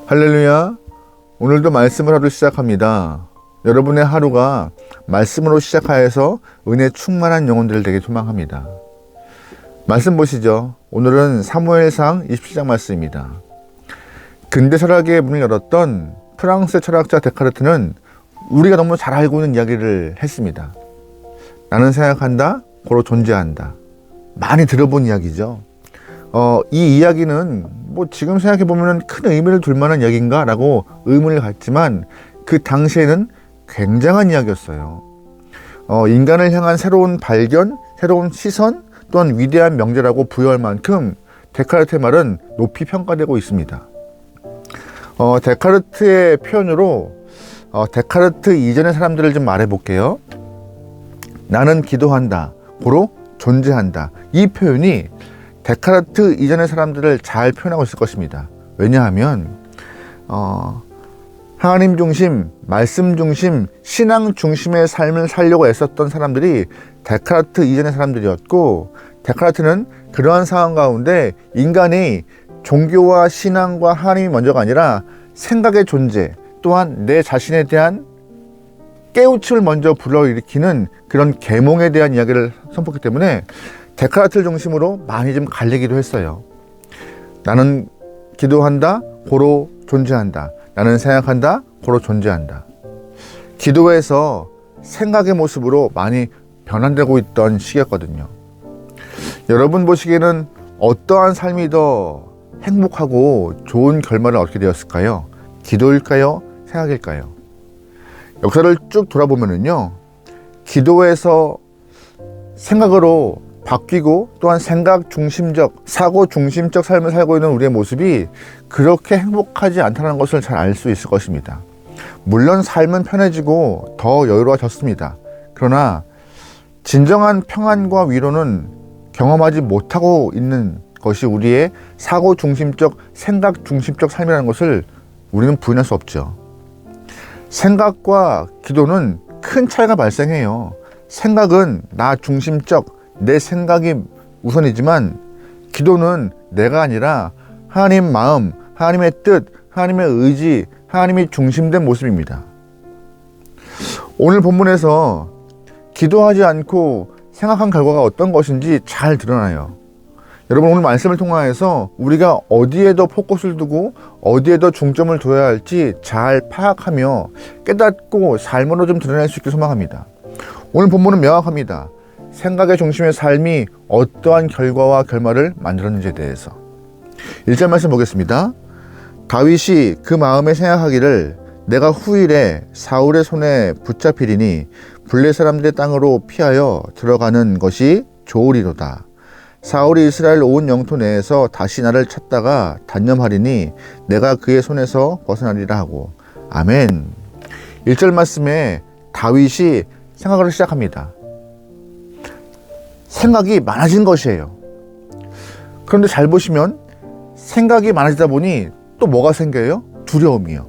할렐루야. 오늘도 말씀을 하루 시작합니다. 여러분의 하루가 말씀으로 시작하여서 은혜 충만한 영혼들 되게 소망합니다. 말씀 보시죠. 오늘은 사무엘상 27장 말씀입니다. 근대 철학의 문을 열었던 프랑스 철학자 데카르트는 우리가 너무 잘 알고 있는 이야기를 했습니다. 나는 생각한다, 고로 존재한다. 많이 들어본 이야기죠. 이 이야기는 지금 생각해보면 큰 의미를 둘 만한 이야기인가? 라고 의문을 갖지만 그 당시에는 굉장한 이야기였어요. 인간을 향한 새로운 발견, 새로운 시선, 또한 위대한 명제라고 부여할 만큼 데카르트의 말은 높이 평가되고 있습니다. 데카르트의 표현으로 데카르트 이전의 사람들을 좀 말해볼게요. 나는 기도한다, 고로 존재한다. 이 표현이 데카르트 이전의 사람들을 잘 표현하고 있을 것입니다. 왜냐하면 하나님 중심, 말씀 중심, 신앙 중심의 삶을 살려고 애썼던 사람들이 데카르트 이전의 사람들이었고, 데카르트는 그러한 상황 가운데 인간이 종교와 신앙과 하나님이 먼저가 아니라 생각의 존재, 또한 내 자신에 대한 깨우침을 먼저 불러일으키는 그런 계몽에 대한 이야기를 선포했기 때문에 데카르트를 중심으로 많이 좀 갈리기도 했어요. 나는 기도한다, 고로 존재한다. 나는 생각한다, 고로 존재한다. 기도에서 생각의 모습으로 많이 변환되고 있던 시기였거든요. 여러분 보시기에는 어떠한 삶이 더 행복하고 좋은 결말을 얻게 되었을까요? 기도일까요? 생각일까요? 역사를 쭉 돌아보면은요, 기도에서 생각으로 바뀌고 또한 생각 중심적, 사고 중심적 삶을 살고 있는 우리의 모습이 그렇게 행복하지 않다는 것을 잘 알 수 있을 것입니다. 물론 삶은 편해지고 더 여유로워졌습니다. 그러나 진정한 평안과 위로는 경험하지 못하고 있는 것이 우리의 사고 중심적, 생각 중심적 삶이라는 것을 우리는 부인할 수 없죠. 생각과 기도는 큰 차이가 발생해요. 생각은 나 중심적, 내 생각이 우선이지만 기도는 내가 아니라 하나님 마음, 하나님의 뜻, 하나님의 의지, 하나님이 중심된 모습입니다. 오늘 본문에서 기도하지 않고 생각한 결과가 어떤 것인지 잘 드러나요. 여러분, 오늘 말씀을 통하여서 우리가 어디에 더 포커스를 두고 어디에 더 중점을 둬야 할지 잘 파악하며 깨닫고 삶으로 좀 드러낼 수 있길 소망합니다. 오늘 본문은 명확합니다. 생각의 중심의 삶이 어떠한 결과와 결말을 만들었는지에 대해서. 1절 말씀 보겠습니다. 다윗이 그 마음에 생각하기를 내가 후일에 사울의 손에 붙잡히리니 블레 사람들의 땅으로 피하여 들어가는 것이 좋으리로다. 사울이 이스라엘 온 영토 내에서 다시 나를 찾다가 단념하리니 내가 그의 손에서 벗어나리라 하고. 아멘. 1절 말씀에 다윗이 생각을 시작합니다. 생각이 많아진 것이에요. 그런데 잘 보시면 생각이 많아지다 보니 또 뭐가 생겨요? 두려움이요.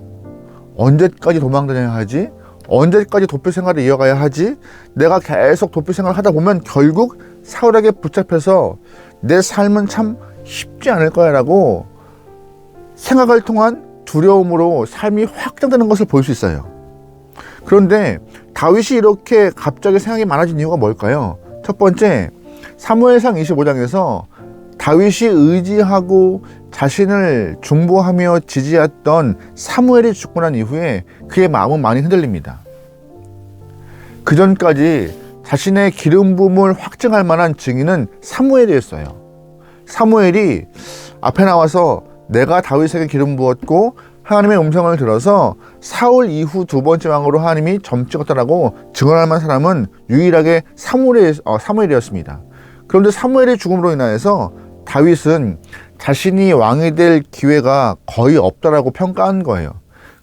언제까지 도망다녀야 하지? 언제까지 도피 생활을 이어가야 하지? 내가 계속 도피 생활을 하다 보면 결국 사울에게 붙잡혀서 내 삶은 참 쉽지 않을 거야 라고 생각을 통한 두려움으로 삶이 확장되는 것을 볼 수 있어요. 그런데 다윗이 이렇게 갑자기 생각이 많아진 이유가 뭘까요? 첫 번째, 사무엘상 25장에서 다윗이 의지하고 자신을 중보하며 지지했던 사무엘이 죽고 난 이후에 그의 마음은 많이 흔들립니다. 그 전까지 자신의 기름 부음을 확증할 만한 증인은 사무엘이었어요. 사무엘이 앞에 나와서 내가 다윗에게 기름 부었고 하나님의 음성을 들어서 사울 이후 두 번째 왕으로 하나님이 점 찍었다라고 증언할 만한 사람은 유일하게 사무엘이었습니다. 그런데 사무엘의 죽음으로 인하여서 다윗은 자신이 왕이 될 기회가 거의 없다라고 평가한 거예요.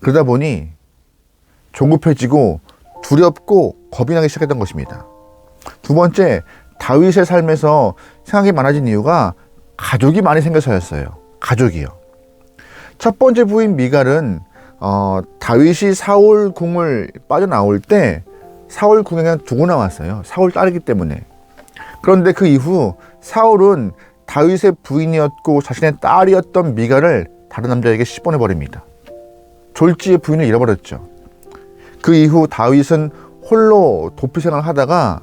그러다 보니 조급해지고 두렵고 겁이 나기 시작했던 것입니다. 두 번째, 다윗의 삶에서 생각이 많아진 이유가 가족이 많이 생겨서였어요. 가족이요. 첫 번째 부인 미갈은 다윗이 사울 궁을 빠져나올 때 사울 궁에 그냥 두고 나왔어요. 사울 딸이기 때문에. 그런데 그 이후 사울은 다윗의 부인이었고 자신의 딸이었던 미갈을 다른 남자에게 씹어내버립니다. 졸지에 부인을 잃어버렸죠. 그 이후 다윗은 홀로 도피 생활을 하다가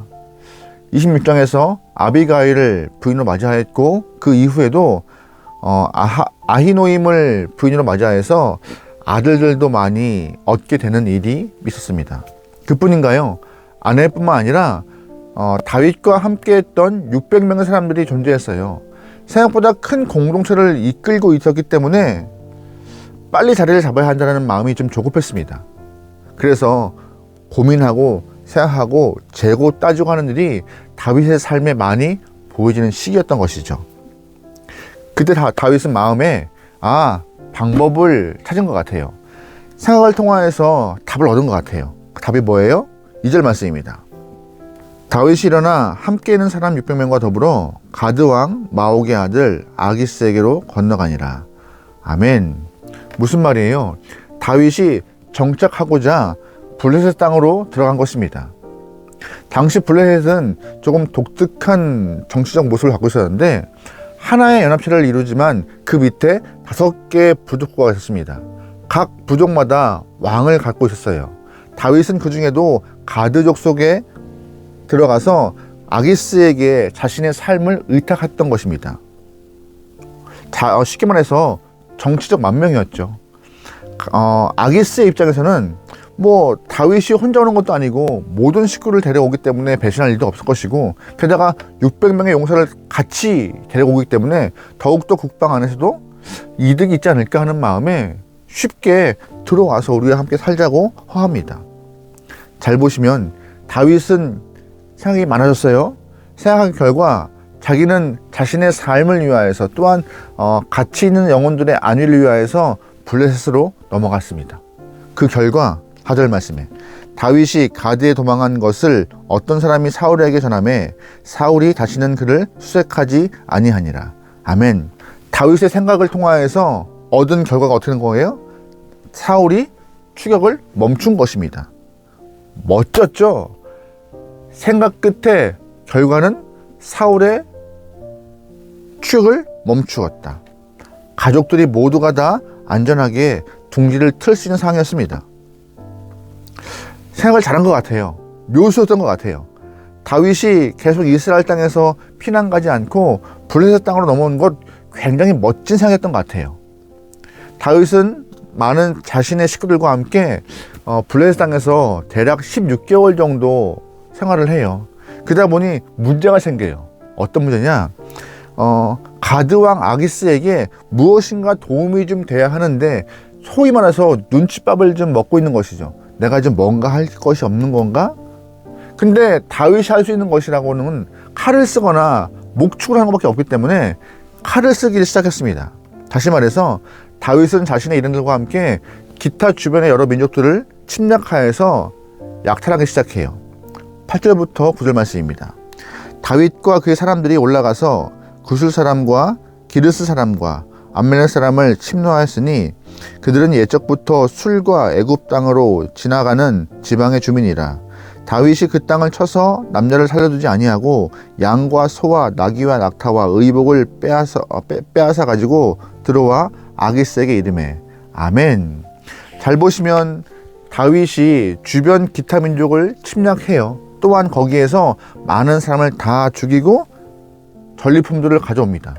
26장에서 아비가일을 부인으로 맞이하였고, 그 이후에도 아히노임을 부인으로 맞이해서 아들들도 많이 얻게 되는 일이 있었습니다. 그뿐인가요? 아내뿐만 아니라 다윗과 함께했던 600명의 사람들이 존재했어요. 생각보다 큰 공동체를 이끌고 있었기 때문에 빨리 자리를 잡아야 한다는 마음이 좀 조급했습니다. 그래서 고민하고 생각하고 재고 따지고 하는 일이 다윗의 삶에 많이 보여지는 시기였던 것이죠. 그때 다윗은 마음에 방법을 찾은 것 같아요. 생각을 통하여서 답을 얻은 것 같아요. 그 답이 뭐예요? 2절 말씀입니다. 다윗이 일어나 함께 있는 사람 600명과 더불어 가드왕 마옥의 아들 아기스에게로 건너가니라. 아멘. 무슨 말이에요? 다윗이 정착하고자 블레셋 땅으로 들어간 것입니다. 당시 블레셋은 조금 독특한 정치적 모습을 갖고 있었는데, 하나의 연합체를 이루지만 그 밑에 5개의 부족부가 있었습니다. 각 부족마다 왕을 갖고 있었어요. 다윗은 그 중에도 가드족 속에 들어가서 아기스에게 자신의 삶을 의탁했던 것입니다. 쉽게 말해서 정치적 만명이었죠. 아기스의 입장에서는 다윗이 혼자 오는 것도 아니고 모든 식구를 데려오기 때문에 배신할 일도 없을 것이고, 게다가 600명의 용사를 같이 데려오기 때문에 더욱더 국방 안에서도 이득이 있지 않을까 하는 마음에 쉽게 들어와서 우리와 함께 살자고 허합니다. 잘 보시면 다윗은 생각이 많아졌어요. 생각한 결과 자기는 자신의 삶을 위하여서, 또한 가치 있는 영혼들의 안위를 위하여서 블레셋으로 넘어갔습니다. 그 결과 4절 말씀에 다윗이 가드에 도망한 것을 어떤 사람이 사울에게 전하매 사울이 다시는 그를 수색하지 아니하니라. 아멘. 다윗의 생각을 통하여서 얻은 결과가 어떻게 된 거예요? 사울이 추격을 멈춘 것입니다. 멋졌죠? 생각 끝에 결과는 사울의 추격을 멈추었다. 가족들이 모두가 다 안전하게 둥지를 틀 수 있는 상황이었습니다. 생각을 잘한 것 같아요. 묘수였던 것 같아요. 다윗이 계속 이스라엘 땅에서 피난 가지 않고 블레셋 땅으로 넘어온 것 굉장히 멋진 생각이었던 것 같아요. 다윗은 많은 자신의 식구들과 함께 블레셋 땅에서 대략 16개월 정도 생활을 해요. 그러다 보니 문제가 생겨요. 어떤 문제냐? 가드왕 아기스에게 무엇인가 도움이 좀 돼야 하는데, 소위 말해서 눈칫밥을 좀 먹고 있는 것이죠. 내가 좀 뭔가 할 것이 없는 건가? 근데 다윗이 할 수 있는 것이라고는 칼을 쓰거나 목축을 하는 것밖에 없기 때문에 칼을 쓰기 시작했습니다. 다시 말해서 다윗은 자신의 일행들과 함께 기타 주변의 여러 민족들을 침략하여서 약탈하기 시작해요. 8절부터 9절 말씀입니다. 다윗과 그의 사람들이 올라가서 구술 사람과 기르스 사람과 암멜렉 사람을 침노하였으니 그들은 예적부터 술과 애굽 땅으로 지나가는 지방의 주민이라. 다윗이 그 땅을 쳐서 남녀를 살려두지 아니하고 양과 소와 나귀와 낙타와 의복을 빼앗아 가지고 들어와 아기스에게 이르매. 아멘. 잘 보시면 다윗이 주변 기타 민족을 침략해요. 또한 거기에서 많은 사람을 다 죽이고 전리품들을 가져옵니다.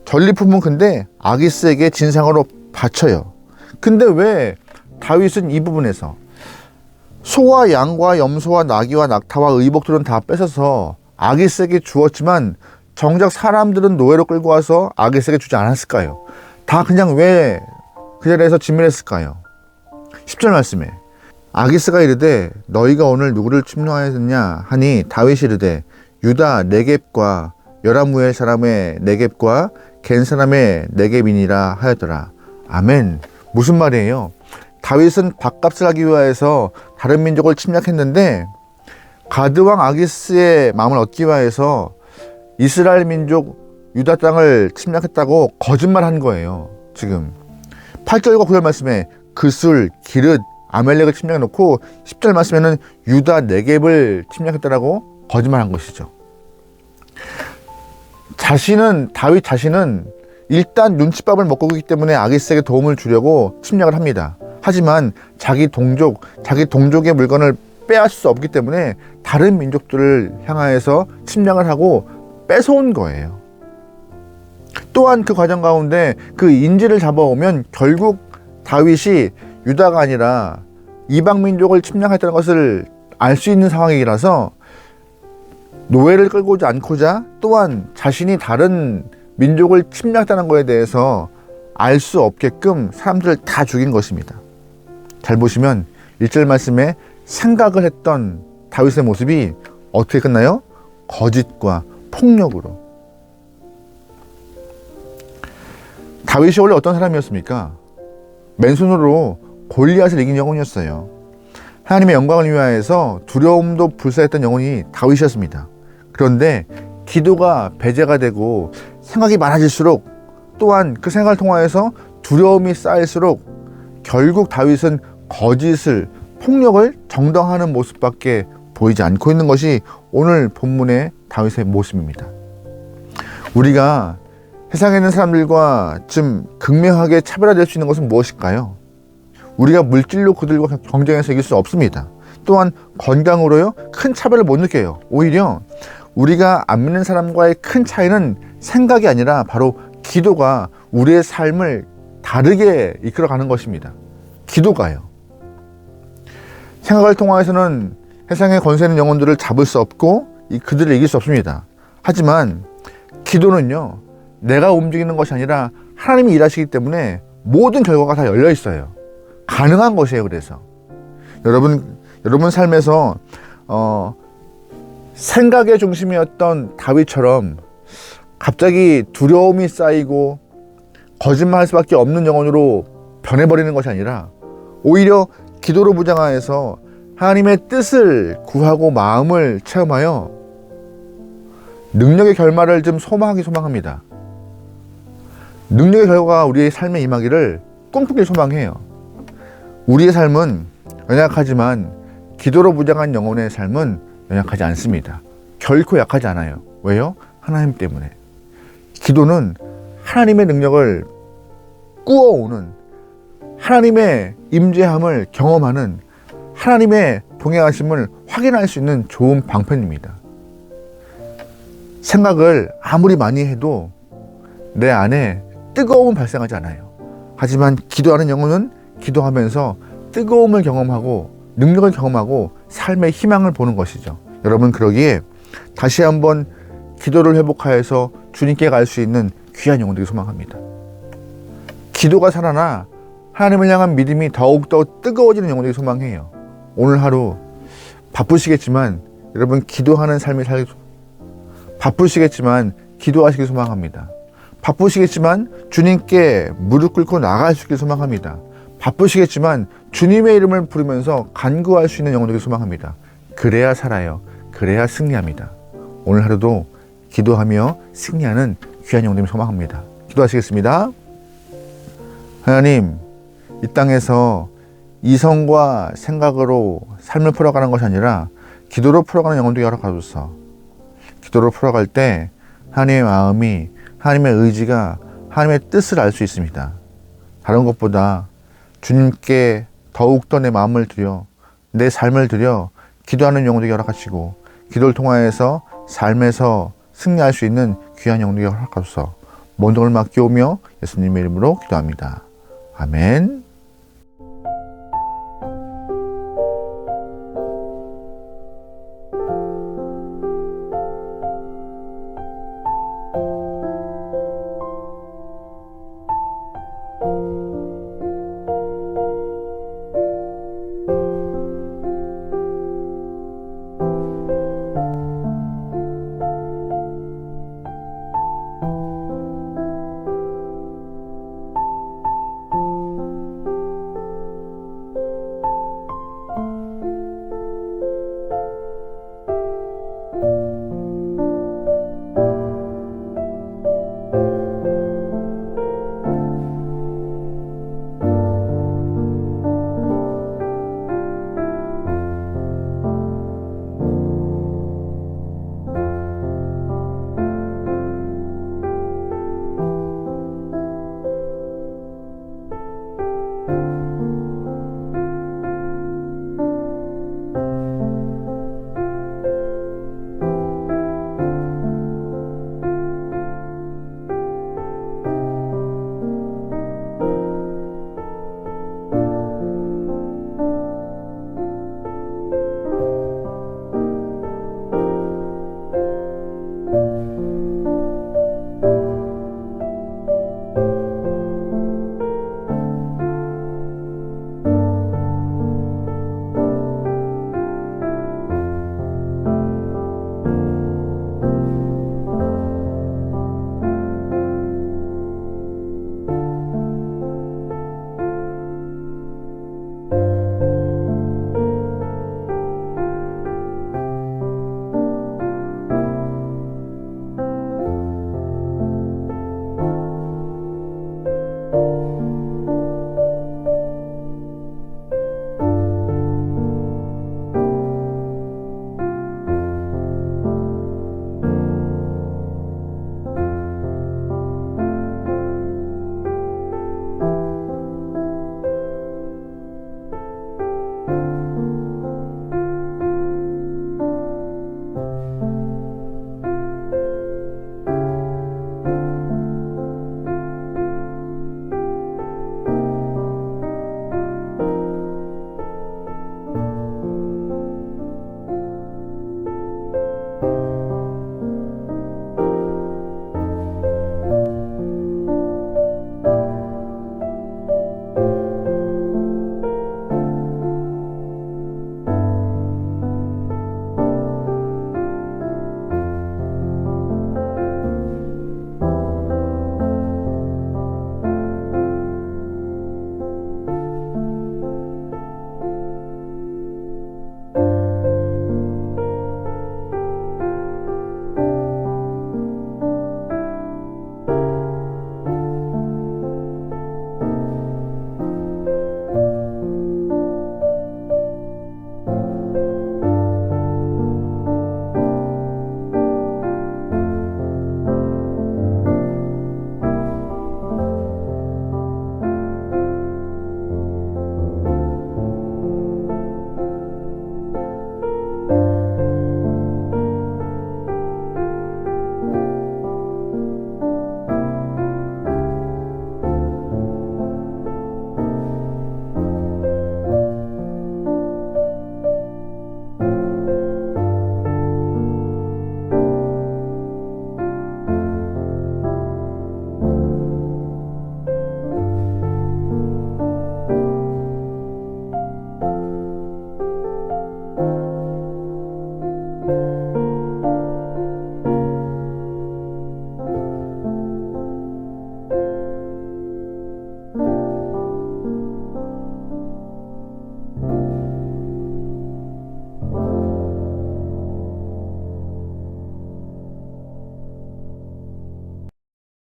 전리품은 근데 아기스에게 진상으로 바쳐요. 근데 왜 다윗은 이 부분에서 소와 양과 염소와 나귀와 낙타와 의복들은 다 뺏어서 아기스에게 주었지만 정작 사람들은 노예로 끌고 와서 아기스에게 주지 않았을까요? 다 그냥 왜 그 자리에서 진멸했을까요? 10절 말씀에 아기스가 이르되 너희가 오늘 누구를 침노하였느냐 하니 다윗이 이르되 유다 네겝과 여라무엘 사람의 네겝과 겐 사람의 네겝이니라 하였더라. 아멘. 무슨 말이에요? 다윗은 밥값을 하기 위하여서 다른 민족을 침략했는데 가드왕 아기스의 마음을 얻기 위하여서 이스라엘 민족 유다 땅을 침략했다고 거짓말한 거예요. 지금 8절과 9절 말씀에 그술, 기릇, 아멜렉을 침략해놓고 10절 말씀에는 유다 네겝을 침략했다라고 거짓말한 것이죠. 다윗 자신은 일단 눈칫밥을 먹고 있기 때문에 아기스에게 도움을 주려고 침략을 합니다. 하지만 자기 동족의 물건을 빼앗을 수 없기 때문에 다른 민족들을 향하여서 침략을 하고 뺏어온 거예요. 또한 그 과정 가운데 그 인질을 잡아오면 결국 다윗이 유다가 아니라 이방 민족을 침략했다는 것을 알 수 있는 상황이라서 노예를 끌고 오지 않고자 또한 자신이 다른 민족을 침략했다는 것에 대해서 알 수 없게끔 사람들을 다 죽인 것입니다. 잘 보시면 1절 말씀에 생각을 했던 다윗의 모습이 어떻게 끝나요? 거짓과 폭력으로. 다윗이 원래 어떤 사람이었습니까? 맨손으로 골리앗을 이긴 영혼이었어요. 하나님의 영광을 위하여서 두려움도 불사했던 영혼이 다윗이었습니다. 그런데 기도가 배제가 되고 생각이 많아질수록 또한 그 생각을 통하여서 두려움이 쌓일수록 결국 다윗은 거짓을, 폭력을 정당화하는 모습밖에 보이지 않고 있는 것이 오늘 본문의 다윗의 모습입니다. 우리가 세상에 있는 사람들과 좀 극명하게 차별화될 수 있는 것은 무엇일까요? 우리가 물질로 그들과 경쟁해서 이길 수 없습니다. 또한 건강으로요, 큰 차별을 못 느껴요. 오히려 우리가 안 믿는 사람과의 큰 차이는 생각이 아니라 바로 기도가 우리의 삶을 다르게 이끌어가는 것입니다. 기도가요. 생각을 통하여서는 세상의 권세 있는 영혼들을 잡을 수 없고 그들을 이길 수 없습니다. 하지만 기도는요, 내가 움직이는 것이 아니라 하나님이 일하시기 때문에 모든 결과가 다 열려 있어요. 가능한 것이에요. 그래서 여러분 삶에서 생각의 중심이었던 다윗처럼 갑자기 두려움이 쌓이고 거짓말할 수밖에 없는 영혼으로 변해버리는 것이 아니라 오히려 기도로 무장하여서 하나님의 뜻을 구하고 마음을 체험하여 능력의 결말을 좀 소망합니다. 능력의 결과가 우리의 삶에 임하기를 꿈꾸길 소망해요. 우리의 삶은 연약하지만 기도로 무장한 영혼의 삶은 연약하지 않습니다. 결코 약하지 않아요. 왜요? 하나님 때문에. 기도는 하나님의 능력을 꾸어오는, 하나님의 임재함을 경험하는, 하나님의 동행하심을 확인할 수 있는 좋은 방편입니다. 생각을 아무리 많이 해도 내 안에 뜨거움은 발생하지 않아요. 하지만 기도하는 영혼은 기도하면서 뜨거움을 경험하고 능력을 경험하고 삶의 희망을 보는 것이죠. 여러분, 그러기에 다시 한번 기도를 회복하여서 주님께 갈 수 있는 귀한 영혼들이 소망합니다. 기도가 살아나 하나님을 향한 믿음이 더욱더 뜨거워지는 영혼들이 소망해요. 오늘 하루 바쁘시겠지만 여러분, 기도하는 삶이 바쁘시겠지만 기도하시길 소망합니다. 바쁘시겠지만 주님께 무릎 꿇고 나아갈 수 있길 소망합니다. 바쁘시겠지만 주님의 이름을 부르면서 간구할 수 있는 영혼들이 소망합니다. 그래야 살아요. 그래야 승리합니다. 오늘 하루도 기도하며 승리하는 귀한 영혼들이 소망합니다. 기도하시겠습니다. 하나님, 이 땅에서 이성과 생각으로 삶을 풀어가는 것이 아니라 기도로 풀어가는 영혼들이 허락하소서. 기도로 풀어갈 때 하나님의 마음이, 하나님의 의지가, 하나님의 뜻을 알 수 있습니다. 다른 것보다 주님께 더욱더 내 마음을 드려, 내 삶을 드려 기도하는 영혼들이 허락하시고 기도를 통하여서 삶에서 승리할 수 있는 귀한 영혼들이 허락하소서. 모든 걸 맡겨오며 예수님의 이름으로 기도합니다. 아멘.